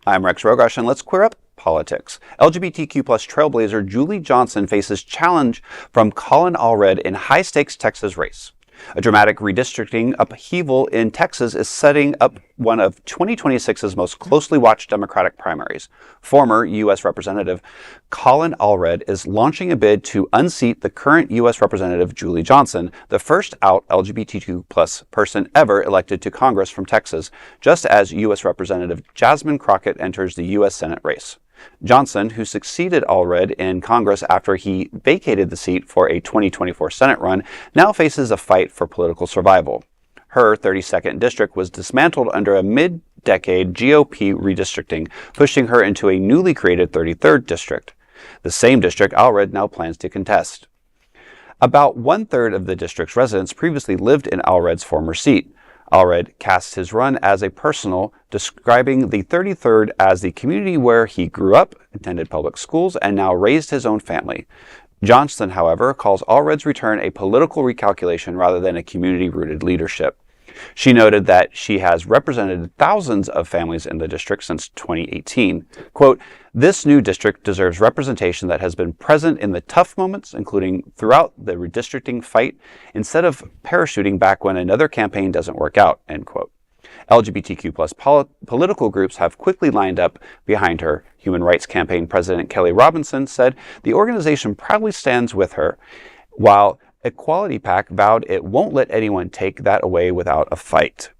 I'm Rex Rogosh, and let's queer up politics. LGBTQ plus Trailblazer Julie Johnson faces challenge from Colin Allred in high-stakes Texas race. A dramatic redistricting upheaval in Texas is setting up one of 2026's most closely watched Democratic primaries. Former U.S. Representative Colin Allred is launching a bid to unseat the current U.S. Representative Julie Johnson, the first out LGBTQ plus person ever elected to Congress from Texas, just as U.S. Representative Jasmine Crockett enters the U.S. Senate race. Johnson, who succeeded Allred in Congress after he vacated the seat for a 2024 Senate run, now faces a fight for political survival. Her 32nd district was dismantled under a mid-decade GOP redistricting, pushing her into a newly created 33rd district, the same district Allred now plans to contest. About one-third of the district's residents previously lived in Allred's former seat. Allred casts his run as a personal, describing the 33rd as the community where he grew up, attended public schools, and now raised his own family. Johnson, however, calls Allred's return a political recalculation rather than a community-rooted leadership. She noted that she has represented thousands of families in the district since 2018. Quote, "This new district deserves representation that has been present in the tough moments, including throughout the redistricting fight, instead of parachuting back when another campaign doesn't work out," end quote. LGBTQ plus political groups have quickly lined up behind her. Human Rights Campaign President Kelley Robinson said the organization proudly stands with her, while Equality PAC vowed it won't let anyone take that away without a fight.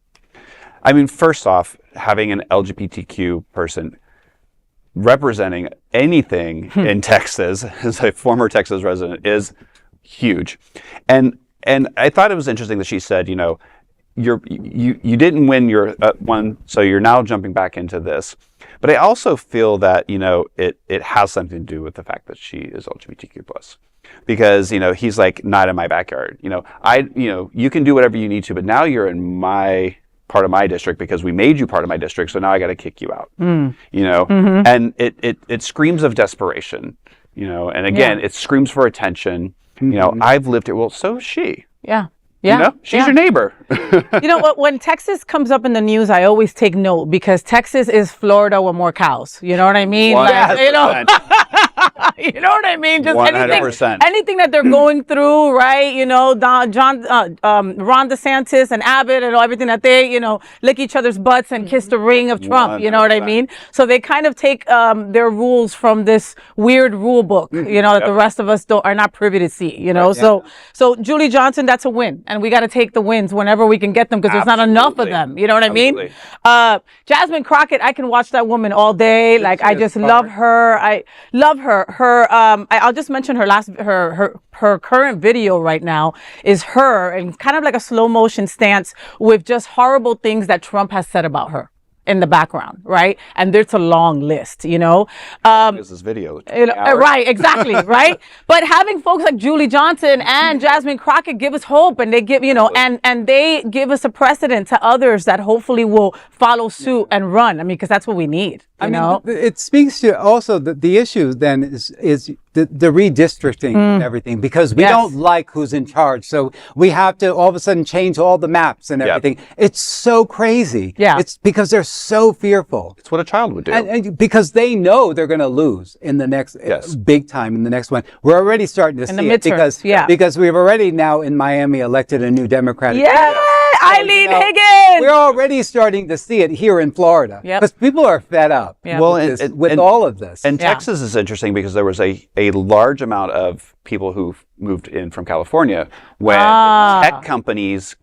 I mean, first off, having an LGBTQ person representing anything in Texas as a former Texas resident is huge. And I thought it was interesting that she said, you know, you didn't win your one, so you're now jumping back into this. But I also feel that, you know, it has something to do with the fact that she is LGBTQ plus. Because, you know, he's like, not in my backyard. You know, you can do whatever you need to, but now you're in my part of my district because we made you part of my district, so now I got to kick you out. You know, and it screams of desperation. You know, and again, it screams for attention. You know, I've lived it. Well, so is she. Yeah. You know, she's your neighbor. You know what? When Texas comes up in the news, I always take note because Texas is Florida with more cows. You know what I mean? Like, you know, you know what I mean? Just 100%. Anything that they're going through, right? You know, Ron DeSantis and Abbott and everything that they, you know, lick each other's butts and kiss the ring of Trump. 100%. You know what I mean? So they kind of take their rules from this weird rule book, you know, that the rest of us are not privy to see. You know, so Julie Johnson, that's a win. And we got to take the wins whenever we can get them because there's not enough of them. You know what I mean? Jasmine Crockett, I can watch that woman all day. Like, I just love her. I love her. I'll just mention her current video right now is her and kind of like a slow motion stance with just horrible things that Trump has said about her in the background, right? And there's a long list, you know. Is this video? Right, exactly, right? But having folks like Julie Johnson and Jasmine Crockett give us hope, and they give, you know, and they give us a precedent to others that hopefully will follow suit and run. I mean, because that's what we need. You know? It speaks to also the issue then is the redistricting and everything, because we don't like who's in charge. So we have to all of a sudden change all the maps and everything. It's so crazy. Yeah. It's because they're so fearful. It's what a child would do. And because they know they're going to lose in the next big time in the next one. We're already starting to see it because we've already now in Miami elected a new Democratic leader. Eileen Higgins. We're already starting to see it here in Florida because people are fed up with all of this. And Texas is interesting because there was a large amount of people who moved in from California when tech companies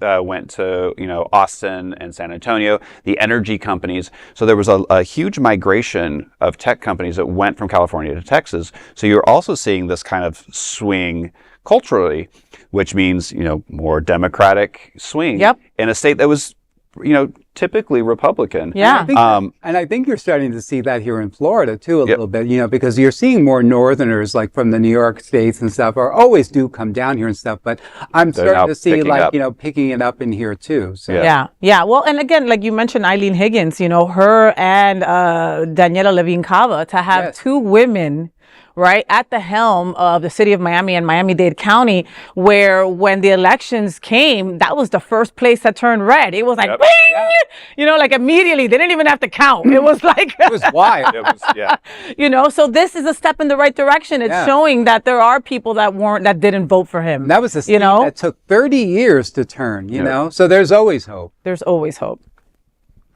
went to, you know, Austin and San Antonio, the energy companies. So there was a huge migration of tech companies that went from California to Texas. So you're also seeing this kind of swing culturally, which means, you know, more Democratic swing in a state that was, you know, typically Republican. Yeah. And I think you're starting to see that here in Florida too a little bit, you know, because you're seeing more Northerners like from the New York states and stuff always do come down here and stuff. But I'm starting to see like, you know, picking it up in here too. So. Yeah. Well, and again, like you mentioned, Eileen Higgins, you know, her and Daniela Levine Cava to have two women right at the helm of the city of Miami and Miami-Dade County, where when the elections came, that was the first place that turned red. It was like, you know, like immediately, they didn't even have to count. It was like, it was wild. It was, you know, so this is a step in the right direction. It's showing that there are people that didn't vote for him. And that was a seat that took 30 years to turn, you know, so there's always hope. There's always hope.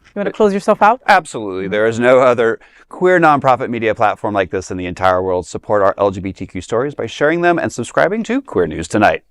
You want to close yourself out? Absolutely. There is no other queer nonprofit media platform like this in the entire world. Support our LGBTQ stories by sharing them and subscribing to Queer News Tonight.